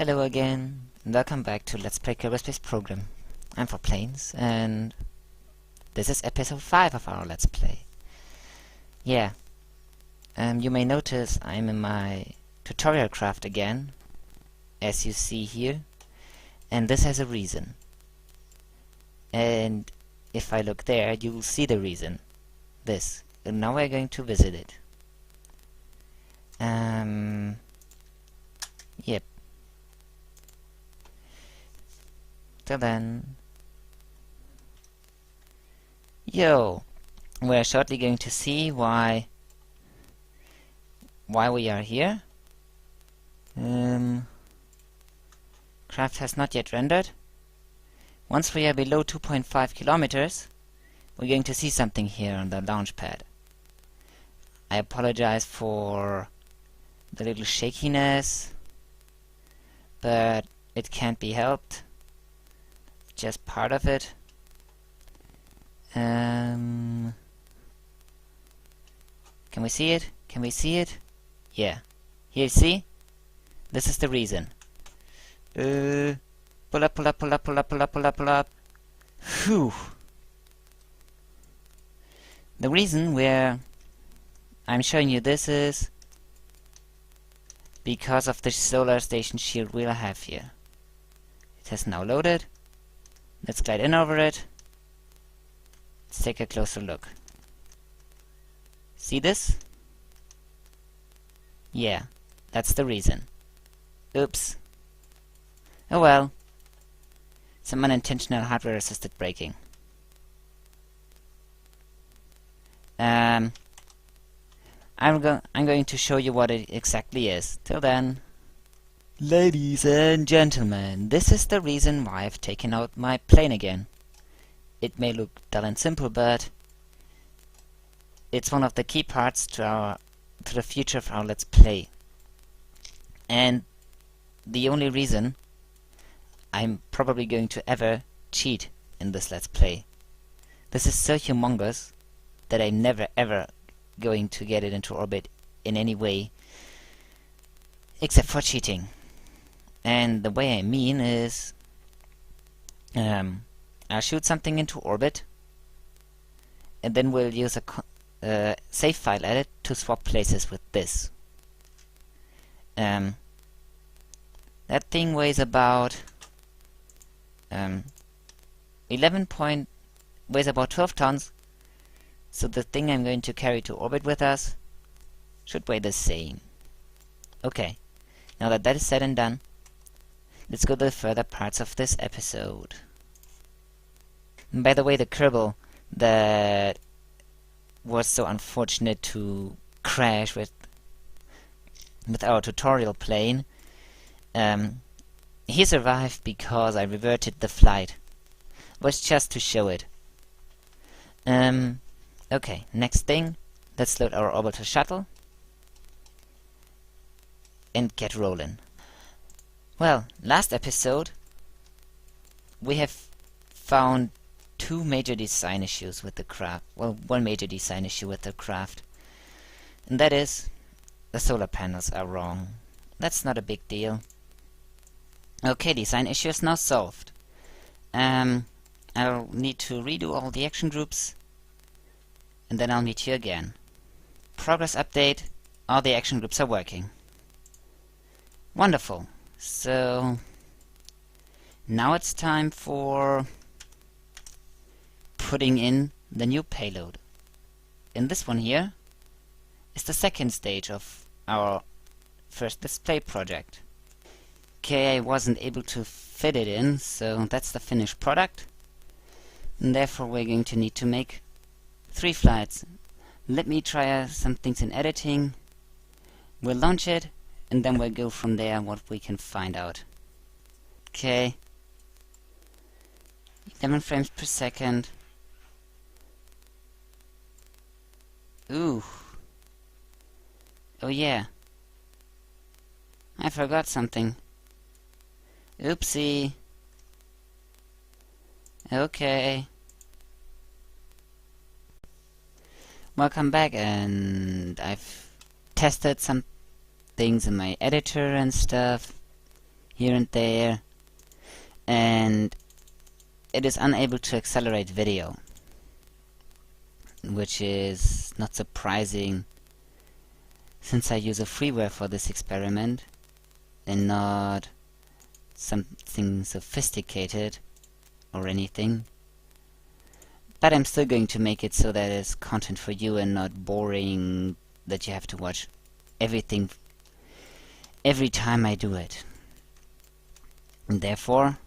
Hello again, and welcome back to Let's Play Kerbal Space Program. I'm for Planes, and this is episode 5 of our Let's Play. Yeah, you may notice I'm in my tutorial craft again, as you see here, and this has a reason. And if I look there, you will see the reason. This. And now we're going to visit it. Yep. Till then, we're shortly going to see why we are here. Craft has not yet rendered. Once we are below 2.5 kilometers, we're going to see something here on the launch pad. I apologize for the little shakiness, but it can't be helped. Just part of it. Can we see it? Can we see it? Yeah. Here, see? This is the reason. Pull up, pull up, pull up, pull up, pull up, pull up, pull up. Phew. The reason where I'm showing you this is because of the solar station shield wheel I have here. It has now loaded. Let's glide in over it. Let's take a closer look. See this? Yeah, that's the reason. Oops. Oh well. Some unintentional hardware-assisted braking. I'm going to show you what it exactly is. Till then, ladies and gentlemen, this is the reason why I've taken out my plane again. It may look dull and simple, but it's one of the key parts to the future of our Let's Play. And the only reason I'm probably going to ever cheat in this Let's Play. This is so humongous that I'm never ever going to get it into orbit in any way except for cheating. And the way I mean is I'll shoot something into orbit and then we'll use a save file edit to swap places with this. That thing weighs about weighs about 12 tons. So the thing I'm going to carry to orbit with us should weigh the same. Okay, now that that is said and done, let's go to the further parts of this episode. And by the way, the Kerbal that was so unfortunate to crash with our tutorial plane, he survived because I reverted the flight. It was just to show it. Okay, next thing, let's load our orbital shuttle and get rolling. Well, last episode we have found two major design issues with the craft. Well, one major design issue with the craft, and that is the solar panels are wrong. That's not a big deal. Okay, design issue is now solved. I'll need to redo all the action groups, and then I'll meet you again. Progress update. All the action groups are working. Wonderful. So now it's time for putting in the new payload. And this one here is the second stage of our first display project. Okay, I wasn't able to fit it in, so that's the finished product. And therefore we're going to need to make 3 flights. Let me try some things in editing. We'll launch it, and then we'll go from there what we can find out. Okay. 11 frames per second. Ooh. Oh yeah. I forgot something. Oopsie. Okay. Welcome back, and I've tested some things in my editor and stuff. here and there, and it is unable to accelerate video, which is not surprising since I use a freeware for this experiment and not something sophisticated or anything. But I'm still going to make it so that it's content for you and not boring that you have to watch everything every time I do it. And therefore,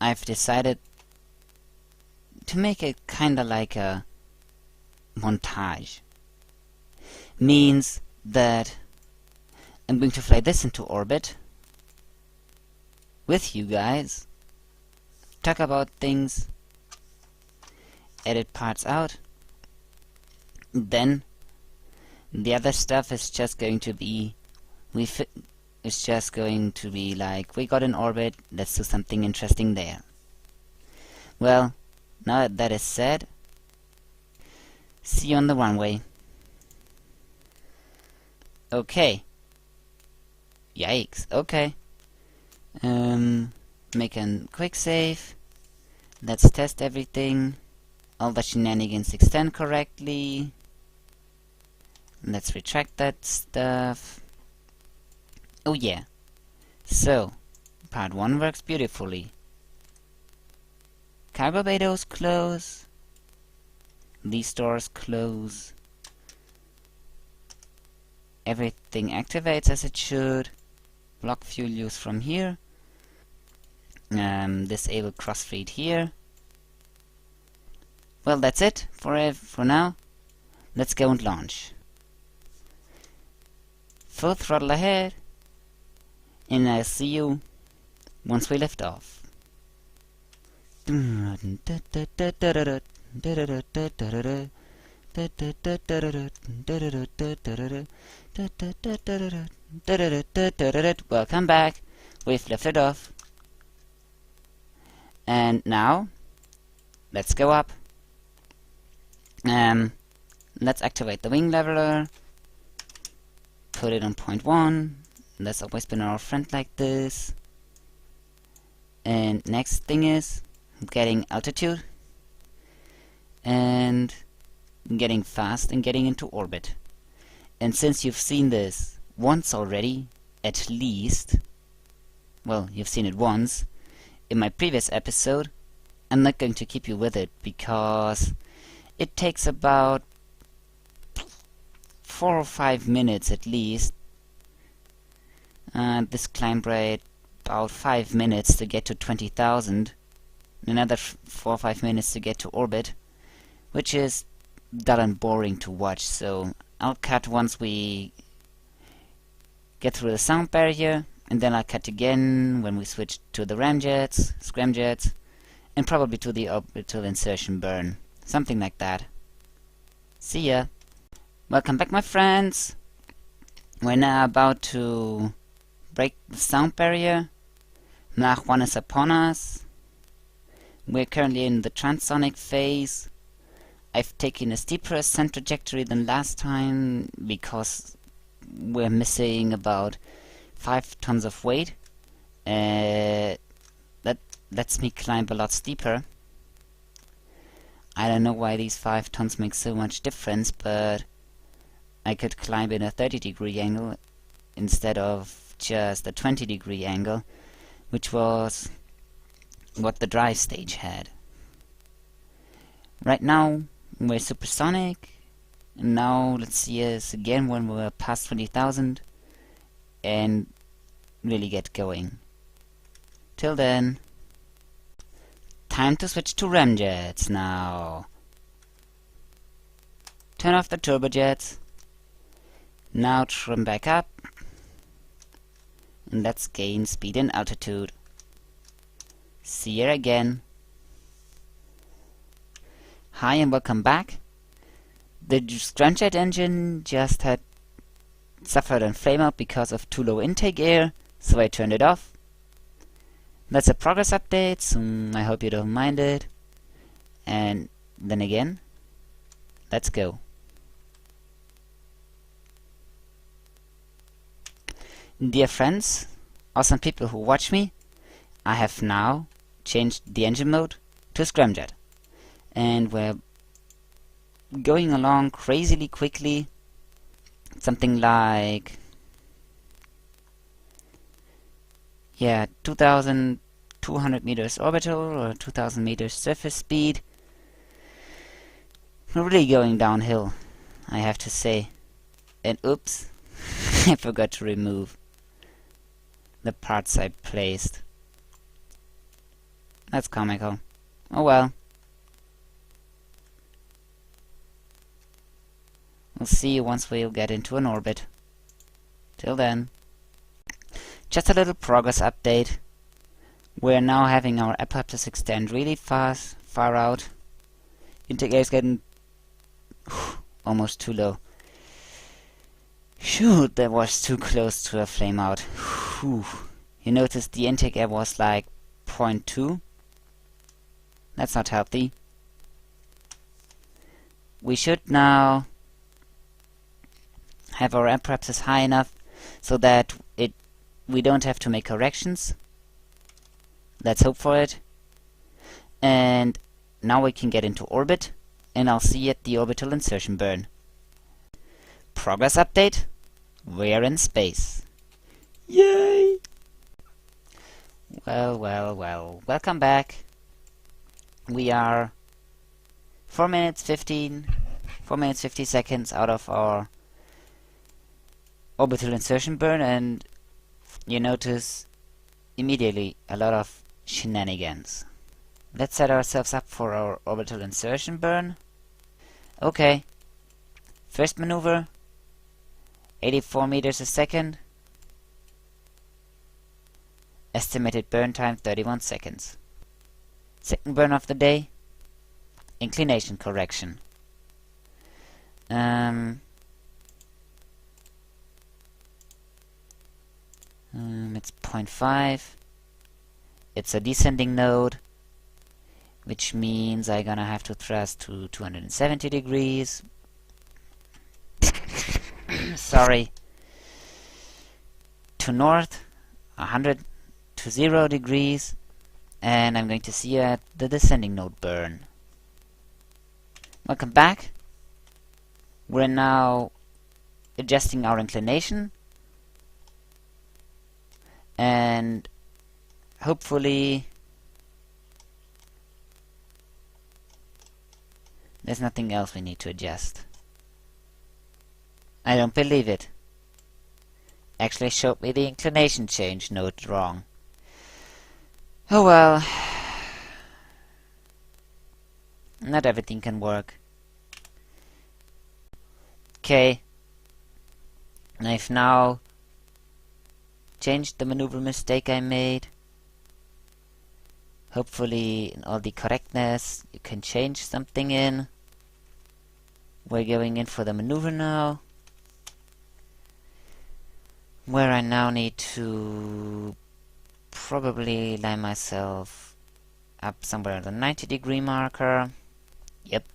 I've decided to make it kinda like a montage. Means that I'm going to fly this into orbit with you guys, talk about things, edit parts out, then the other stuff is just going to be it's just going to be like, we got in orbit, let's do something interesting there. Well, now that that is said, see you on the runway. Okay. Yikes, okay. Make a quick save. Let's test everything. All the shenanigans extend correctly. Let's retract that stuff. Oh yeah. So, part 1 works beautifully. Cargo bay doors close. These doors close. Everything activates as it should. Block fuel use from here. Disable crossfeed here. Well, that's it for now. Let's go and launch. Full throttle ahead, and I'll see you once we lift off. Welcome back. We've lifted off. And now, let's go up. Let's activate the wing leveler. Put it on 0.1. That's always been our friend like this. And next thing is getting altitude and getting fast and getting into orbit. And since you've seen this once already, at least, well, you've seen it once in my previous episode, I'm not going to keep you with it because it takes about 4 or 5 minutes at least. This climb rate about 5 minutes to get to 20,000, another 4 or 5 minutes to get to orbit, which is dull and boring to watch, so I'll cut once we get through the sound barrier, and then I'll cut again when we switch to the ramjets, scramjets, and probably to the orbital insertion burn, something like that. See ya! Welcome back, my friends! We're now about to break the sound barrier. Mach 1 is upon us. We're currently in the transonic phase. I've taken a steeper ascent trajectory than last time because we're missing about 5 tons of weight. That lets me climb a lot steeper. I don't know why these 5 tons make so much difference, but I could climb in a 30-degree angle instead of just a 20-degree angle, which was what the drive stage had. Right now we're supersonic, and now let's see us again when we're past 20,000 and really get going. Till then, time to switch to ramjets now. Turn off the turbojets. Now trim back up, and let's gain speed and altitude. See you again. Hi and welcome back. The scramjet engine just had suffered a flameout because of too low intake air, so I turned it off. That's a progress update, so I hope you don't mind it. And then again, let's go. Dear friends, awesome people who watch me, I have now changed the engine mode to scramjet, and we're going along crazily quickly, something like 2200 meters orbital or 2000 meters surface speed. We're really going downhill, I have to say. And oops, I forgot to remove the parts I placed. That's comical. Oh well. We'll see you once we'll get into an orbit. Till then. Just a little progress update. We're now having our Ep5 extend really far out. Intake air is getting almost too low. Shoot, that was too close to a flame out. Whew. You noticed the intake air was like 0.2. That's not healthy. We should now have our Ep5 high enough so that we don't have to make corrections. Let's hope for it. And now we can get into orbit, and I'll see you at the orbital insertion burn. Progress update. We're in space. Yay! Well. Welcome back. We are 4 minutes 50 seconds out of our orbital insertion burn, and you notice immediately a lot of shenanigans. Let's set ourselves up for our orbital insertion burn. Okay. First maneuver. 84 meters a second. Estimated burn time 31 seconds. Second burn of the day. Inclination correction. It's 0.5. It's a descending node, which means I'm gonna have to thrust to 270 degrees. Sorry. To north, 100 to 0 degrees, and I'm going to see you at the descending node burn. Welcome back. We're now adjusting our inclination, and hopefully there's nothing else we need to adjust. I don't believe it. Actually showed me the inclination change node wrong. Oh well. Not everything can work. Okay. I've now changed the maneuver mistake I made. Hopefully in all the correctness you can change something in. We're going in for the maneuver now, where I now need to probably line myself up somewhere at the 90-degree marker. Yep,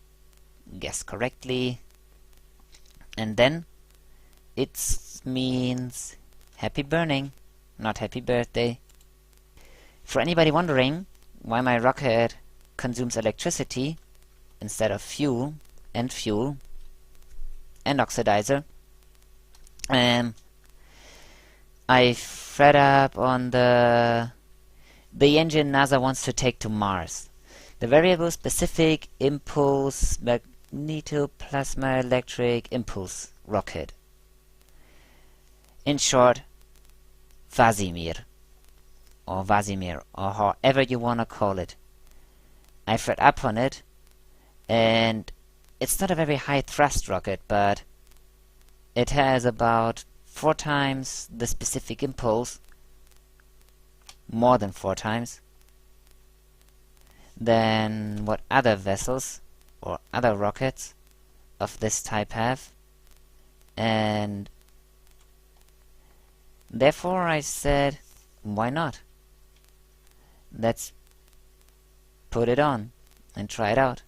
guessed correctly. And then it means happy burning, not happy birthday. For anybody wondering why my rocket consumes electricity instead of fuel and oxidizer, I've read up on the engine NASA wants to take to Mars. The Variable Specific Impulse Magnetoplasma Electric Impulse Rocket. In short, Vasimir, or however you wanna call it. I've read up on it, and it's not a very high thrust rocket, but it has about 4 times the specific impulse, more than 4 times, than what other vessels or other rockets of this type have, and therefore I said, why not? Let's put it on and try it out.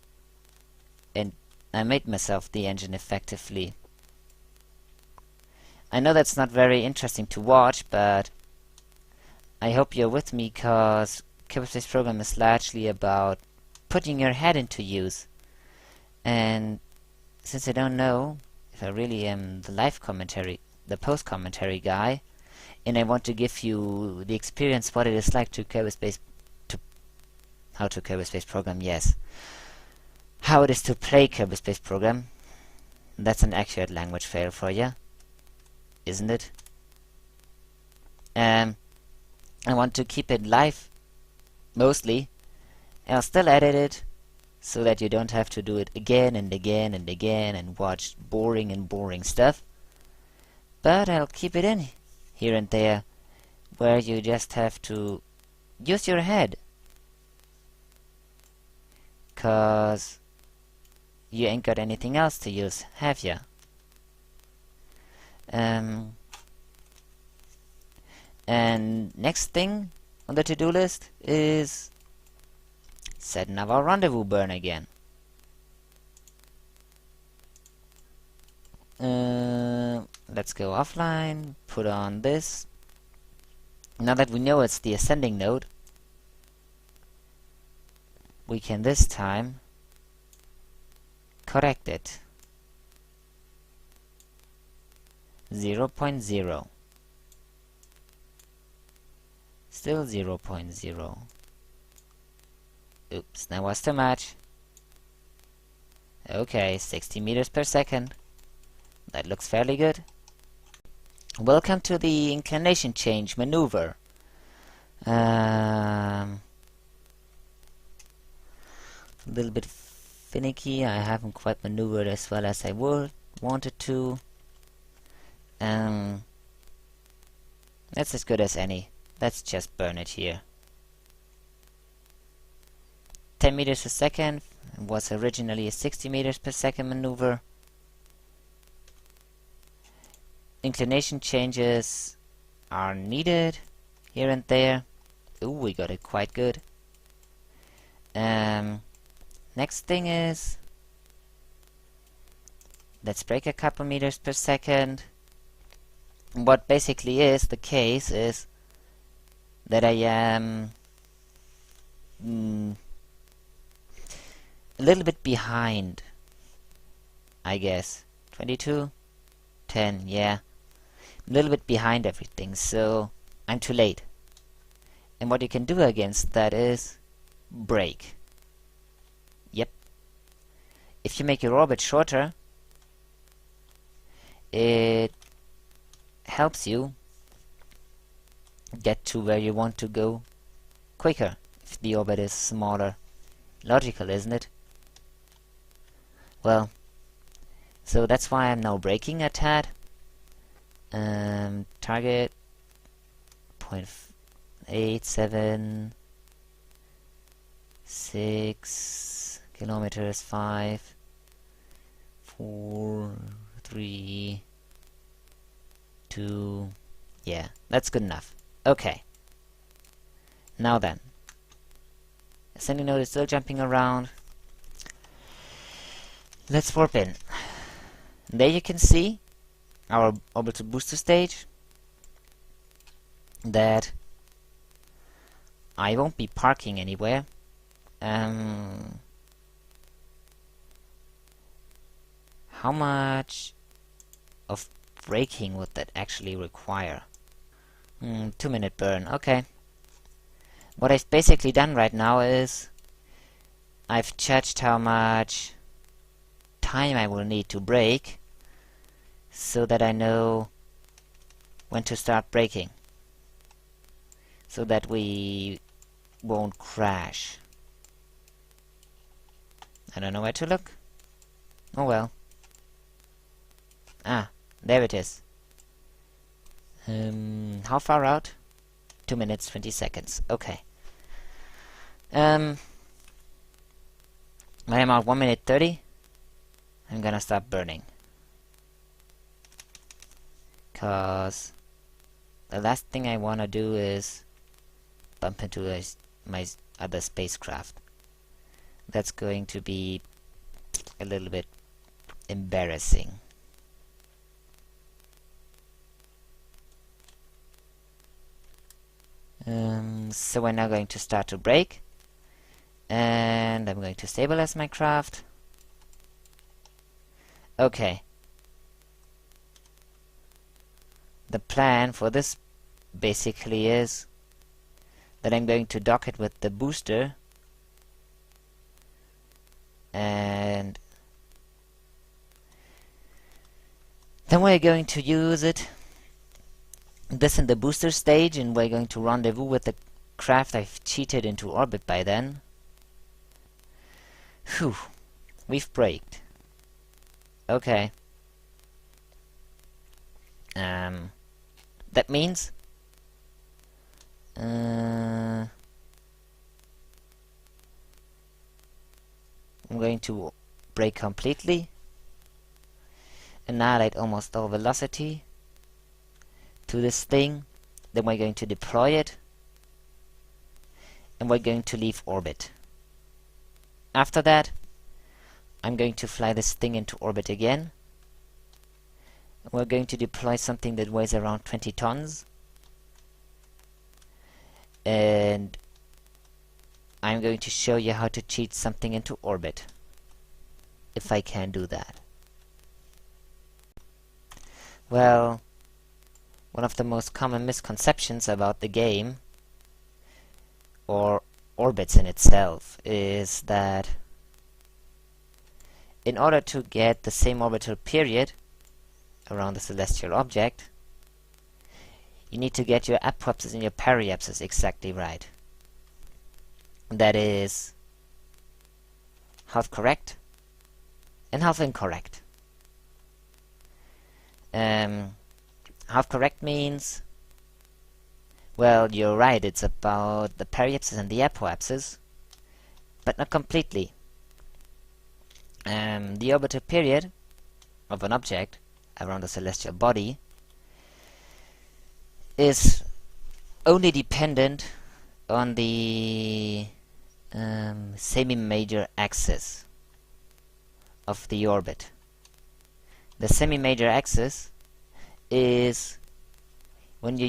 And I made myself the engine effectively. I know that's not very interesting to watch, but I hope you're with me, cause Kerbal Space Program is largely about putting your head into use. And since I don't know if I really am the post commentary guy, and I want to give you the experience what it is like to Kerbal Space Program, yes. How it is to play Kerbal Space Program. That's an accurate language fail for you, isn't it? I want to keep it live, mostly. I'll still edit it, so that you don't have to do it again and again and again and watch boring stuff. But I'll keep it in here and there, where you just have to use your head. 'Cause you ain't got anything else to use, have ya? And next thing on the to-do list is setting up our rendezvous burn again. Let's go offline, put on this. Now that we know it's the ascending node, we can this time correct it. 0.0. Still 0.0. Oops, that was too much. Okay, 60 meters per second. That looks fairly good. Welcome to the inclination change maneuver. A little bit finicky. I haven't quite maneuvered as well as I wanted to. That's as good as any. Let's just burn it here. 10 meters per second was originally a 60 meters per second maneuver. Inclination changes are needed here and there. Ooh, we got it quite good. Next thing is, let's break a couple meters per second. What basically is the case is that I am a little bit behind, I guess. 22, 10, yeah. A little bit behind everything, so I'm too late. And what you can do against that is brake. Yep. If you make your orbit shorter, it helps you get to where you want to go quicker if the orbit is smaller. Logical, isn't it? Well, so that's why I'm now braking a tad. Target 0.87 kilometers, 5, 4, 3, 2. Yeah, that's good enough. Okay. Now then, ascending node is still jumping around. Let's warp in. There you can see our orbital booster stage. That I won't be parking anywhere. How much of braking would that actually require? 2-minute burn, okay. What I've basically done right now is I've judged how much time I will need to brake so that I know when to start braking, so that we won't crash. I don't know where to look. Oh well. Ah, there it is. How far out? 2 minutes, 20 seconds. Okay. I am at 1 minute 30. I'm gonna stop burning. 'Cause the last thing I wanna do is bump into my other spacecraft. That's going to be a little bit embarrassing. So we're now going to start to brake, and I'm going to stabilize my craft. Okay. The plan for this basically is that I'm going to dock it with the booster, and then we're going to use this in the booster stage, and we're going to rendezvous with the craft I've cheated into orbit by then. Whew, we've braked. Okay. That means I'm going to brake completely, annihilate almost all velocity to this thing, then we're going to deploy it, and we're going to leave orbit. After that, I'm going to fly this thing into orbit again. We're going to deploy something that weighs around 20 tons, and I'm going to show you how to cheat something into orbit, if I can do that. Well, one of the most common misconceptions about the game, or orbits in itself, is that in order to get the same orbital period around the celestial object, you need to get your apoapsis and your periapsis exactly right. That is half correct and half incorrect. Half correct means, well, you're right, it's about the periapsis and the apoapsis, but not completely. The orbital period of an object around a celestial body is only dependent on the semi-major axis of the orbit. The semi-major axis is when you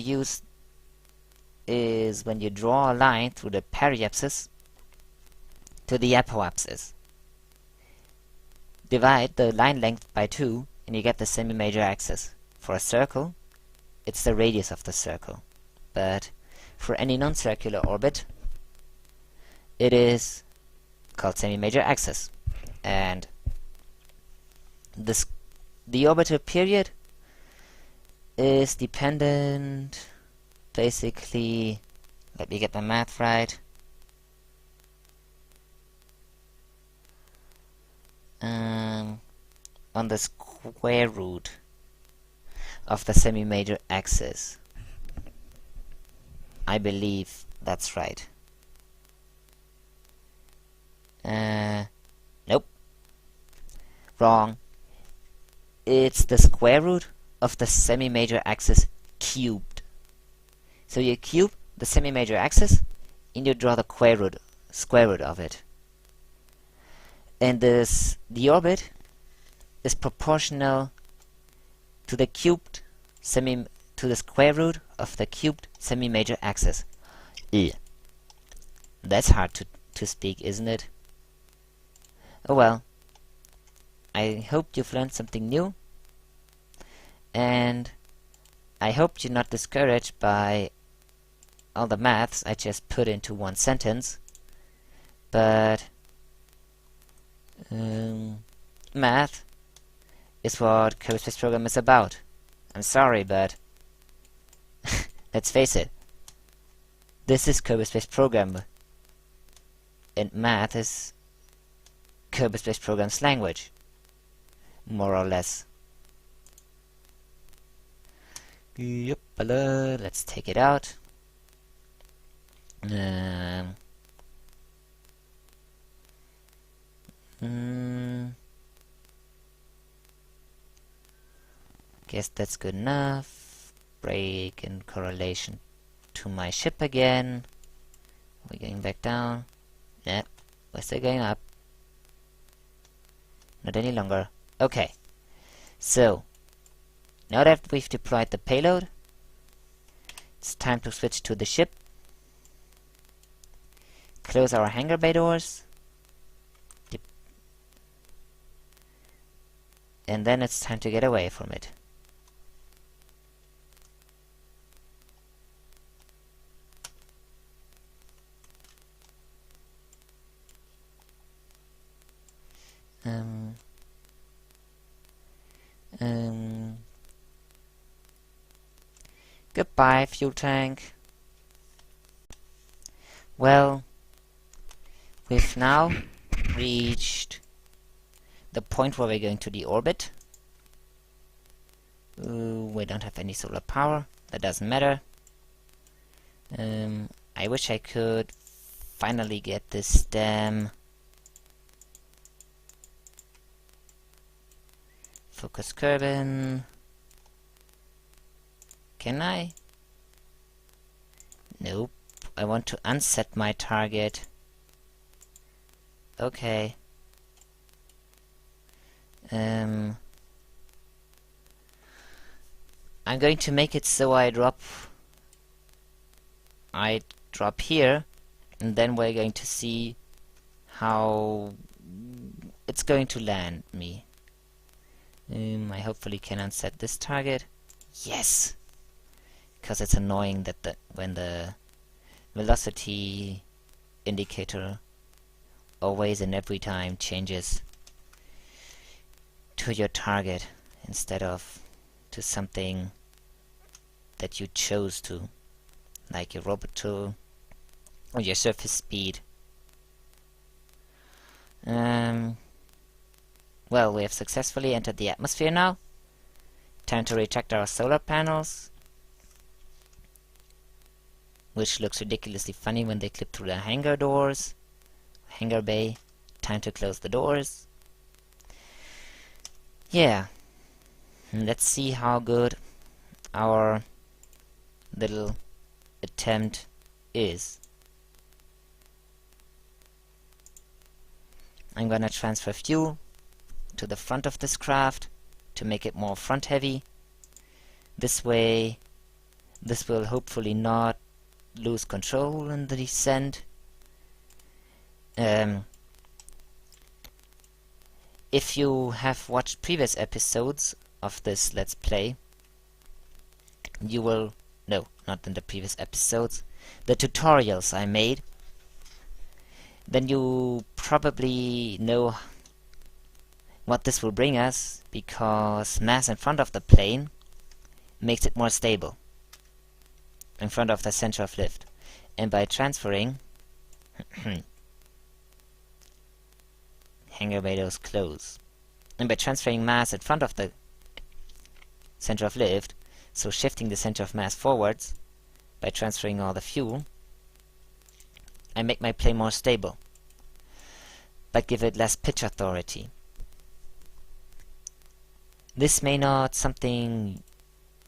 draw a line through the periapsis to the apoapsis. Divide the line length by 2 and you get the semi-major axis. For a circle, it's the radius of the circle. But for any non-circular orbit, it is called semi-major axis. And the orbital period is dependent, basically, let me get my math right, on the square root of the semi-major axis. I believe that's right. Nope. Wrong. It's the square root of the semi-major axis cubed. So you cube the semi-major axis and you draw the square root of it. And the orbit is proportional to the square root of the cubed semi-major axis. That's hard to speak, isn't it? Oh well. I hope you've learned something new, and I hope you're not discouraged by all the maths I just put into one sentence, but math is what Kerbal Space Program is about. I'm sorry, but let's face it, this is Kerbal Space Program, and math is Kerbal Space Program's language, more or less. Yep, let's take it out. Guess that's good enough. Brake in correlation to my ship again. We're going back down. Nah, we're still going up. Not any longer. Okay. So, now that we've deployed the payload, it's time to switch to the ship close our hangar bay doors. Yep. And then it's time to get away from it. Goodbye, fuel tank. Well, we've now reached the point where we're going to deorbit. We don't have any solar power. That doesn't matter. I wish I could finally get this damn focus Kerbal. Can I? Nope. I want to unset my target. Okay. I'm going to make it so I drop here, and then we're going to see how it's going to land me. I hopefully can unset this target. Yes! Because it's annoying that when the velocity indicator always and every time changes to your target instead of to something that you chose to, like your robot tool or your surface speed. Well, we have successfully entered the atmosphere now. Time to retract our solar panels, which looks ridiculously funny when they clip through the hangar doors. Hangar bay. Time to close the doors. Yeah. Let's see how good our little attempt is. I'm gonna transfer fuel to the front of this craft to make it more front heavy. This way, this will hopefully not lose control in the descent. If you have watched previous episodes of this Let's Play, you will... No, not in the previous episodes. The tutorials I made. Then you probably know what this will bring us, because mass in front of the plane makes it more stable in front of the center of lift. And by transferring hangar bay doors close. And by transferring mass in front of the center of lift, so shifting the center of mass forwards, by transferring all the fuel, I make my plane more stable, but give it less pitch authority. This may not something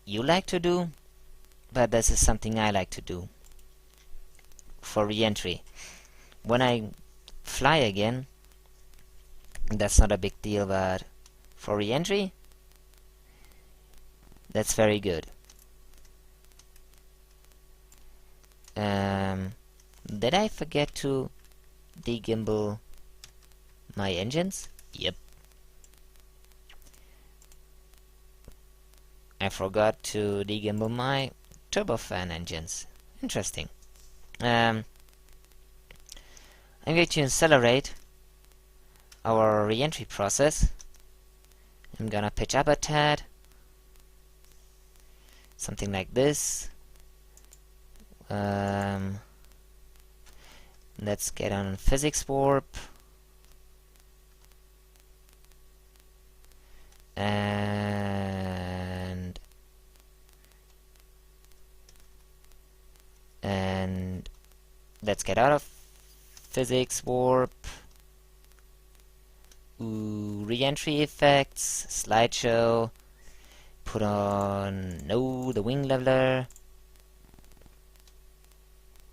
you like to do, but this is something I like to do for re-entry. When I fly again, that's not a big deal, but for re-entry, that's very good. Did I forget to de-gimbal my engines? Yep. I forgot to de-gimbal my turbofan engines. Interesting. I'm going to accelerate our re-entry process. I'm gonna pitch up a tad. Something like this. Let's get on physics warp. And let's get out of physics warp. Re-entry effects, slideshow. Put on the wing leveler.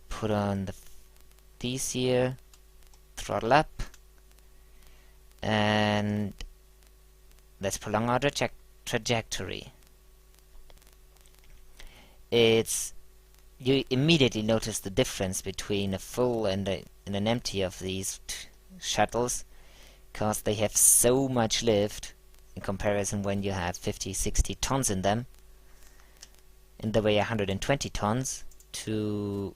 Put on these here. Throttle up. And let's prolong our trajectory. It's you immediately notice the difference between a full and an empty of these shuttles, because they have so much lift in comparison when you have 50-60 tons in them, and they weigh 120 tons to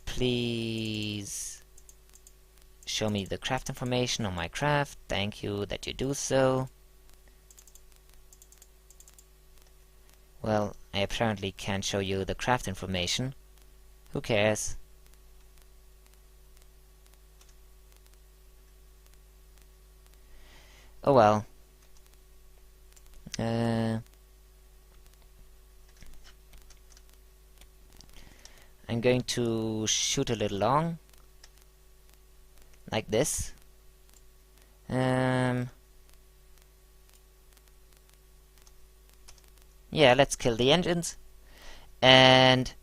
please show me the craft information on my craft. Thank you that you do so. Well, I apparently can't show you the craft information. Who cares? Oh well. I'm going to shoot a little long, like this. Yeah, let's kill the engines. And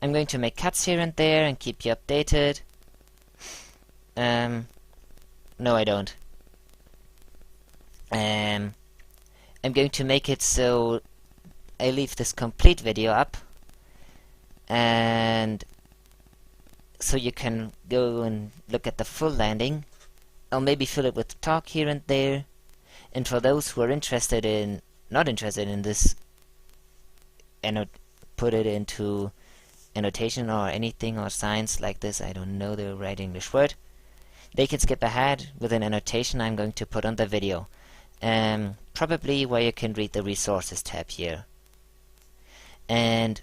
I'm going to make cuts here and there and keep you updated. No, I don't. I'm going to make it so I leave this complete video up, and so you can go and look at the full landing. I'll maybe fill it with talk here and there, and for those who are not interested in this, and put it into annotation or anything or signs like this, I don't know the right English word, they can skip ahead with an annotation I'm going to put on the video. Probably where you can read the resources tab here. And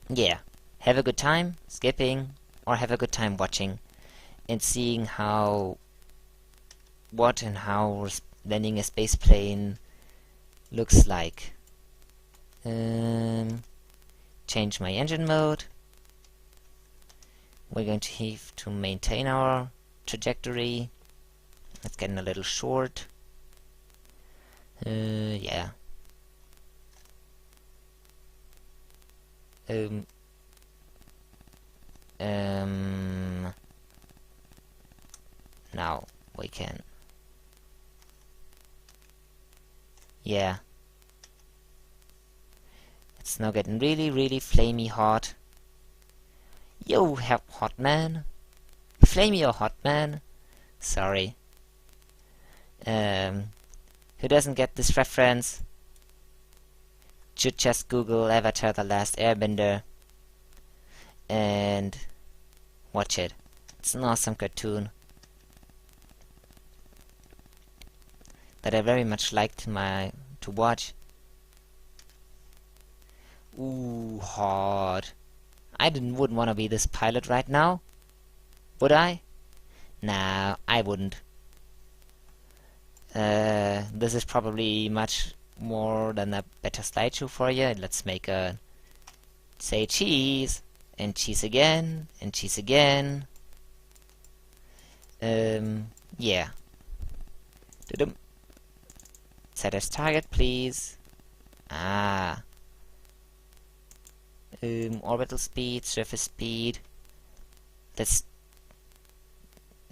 yeah, have a good time skipping, or have a good time watching and seeing how landing a space plane looks like. Change my engine mode. We're going to have to maintain our trajectory. It's getting a little short. Yeah. Now we can. Yeah. It's now getting really flamey hot. Yo, hot man. Flamey or hot man? Sorry. Who doesn't get this reference should just Google Avatar: The Last Airbender and watch it. It's an awesome cartoon that I very much liked to watch. Ooh, hot. I wouldn't want to be this pilot right now. Would I? No, I wouldn't. This is probably much more than a better slideshow for you. Let's make a say cheese and cheese again and cheese again. Yeah. Set as target, please. Orbital speed, surface speed. Let's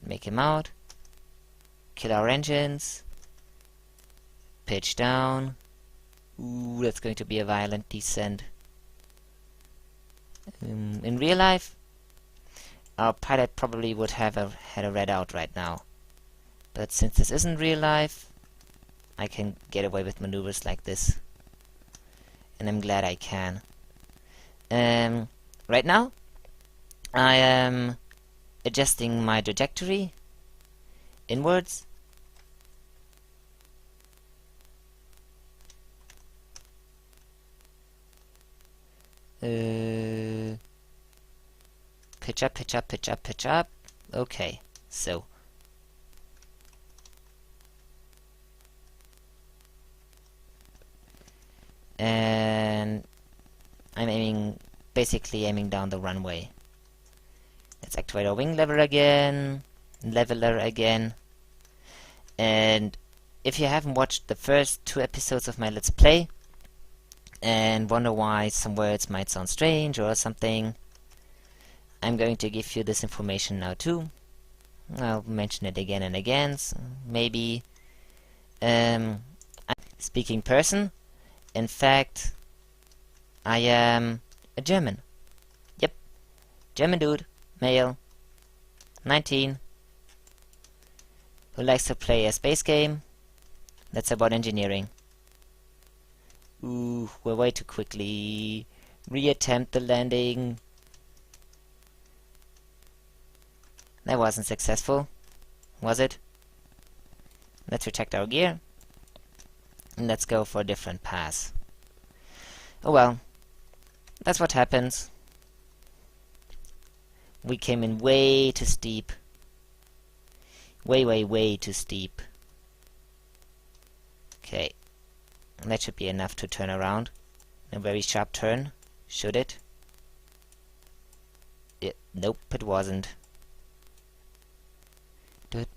make him out. Kill our engines. Pitch down. Ooh, that's going to be a violent descent. In real life, our pilot probably would have had a red out right now. But since this isn't real life, I can get away with maneuvers like this. And I'm glad I can. Right now, I am adjusting my trajectory inwards. Pitch up, pitch up, pitch up, pitch up. Okay, so and I'm basically aiming down the runway. Let's activate our wing leveler again, and if you haven't watched the first 2 episodes of my Let's Play and wonder why some words might sound strange or something, I'm going to give you this information now too. I'll mention it again and again, so maybe. I'm a speaking person, In fact, I am a German. Yep, German dude, male, 19, who likes to play a space game that's about engineering. Ooh, we're way too quickly. Reattempt the landing. That wasn't successful, was it? Let's recheck our gear. And let's go for a different pass. Oh well, that's what happens. We came in way too steep. Way too steep. Okay, that should be enough to turn around. A very sharp turn, should it? Nope, it wasn't. What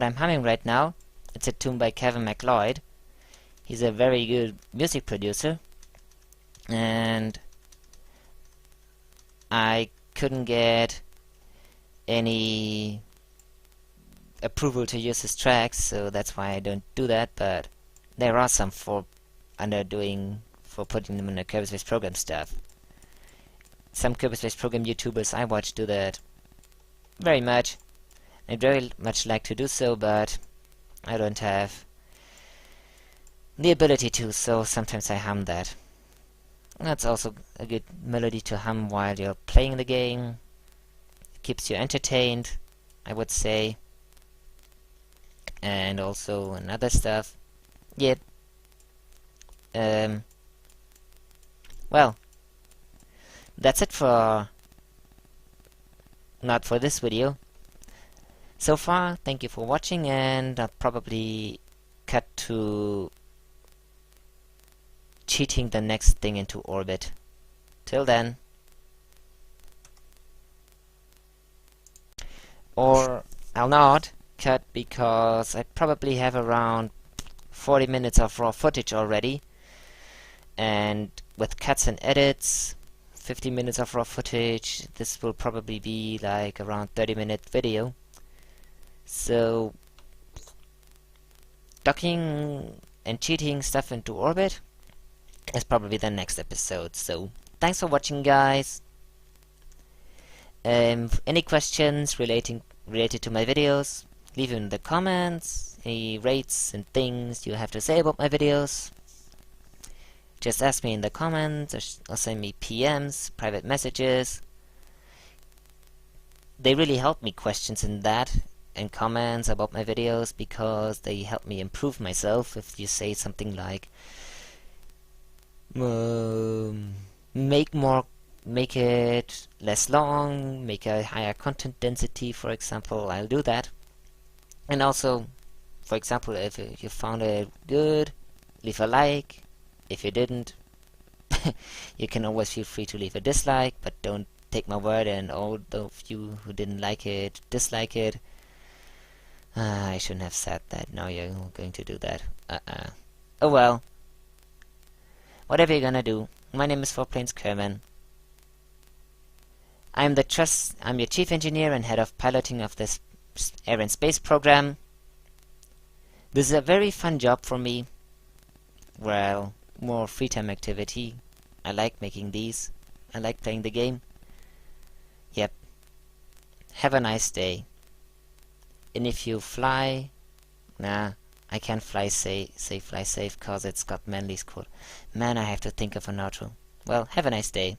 I'm humming right now, it's a tune by Kevin MacLeod. He's a very good music producer, and I couldn't get any approval to use his tracks, so that's why I don't do that, but there are some for putting them in the Kerbal Space Program stuff. Some Kerbal Space Program YouTubers I watch do that very much. I'd very much like to do so, but I don't have the ability to, so sometimes I hum that. That's also a good melody to hum while you're playing the game. It keeps you entertained, I would say. And also another stuff. Yep. Well, that's it for not for this video. So far, thank you for watching, and I'll probably cut to cheating the next thing into orbit. Till then. Or I'll not cut, because I probably have around 40 minutes of raw footage already, and with cuts and edits, 50 minutes of raw footage, this will probably be like around 30-minute video. So docking and cheating stuff into orbit is probably the next episode. So thanks for watching, guys. Any questions related to my videos, leave them in the comments. Any rates and things you have to say about my videos, just ask me in the comments, or send me PMs, private messages. They really help me, questions in that and comments about my videos, because they help me improve myself. If you say something like make it less long, make a higher content density, for example, I'll do that. And also, for example, if you found it good, leave a like. If you didn't, you can always feel free to leave a dislike, but don't take my word and all of you who didn't like it, dislike it. I shouldn't have said that. Now you're going to do that. Oh well. Whatever you're gonna do. My name is 4Planes Kerbal. I'm your chief engineer and head of piloting of this air and space program. This is a very fun job for me. Well, more free time activity. I like making these. I like playing the game. Yep. Have a nice day. And if you fly, nah, I can't fly say fly safe, cause it's got Manly's quote. Man, I have to think of an outro. Well, have a nice day.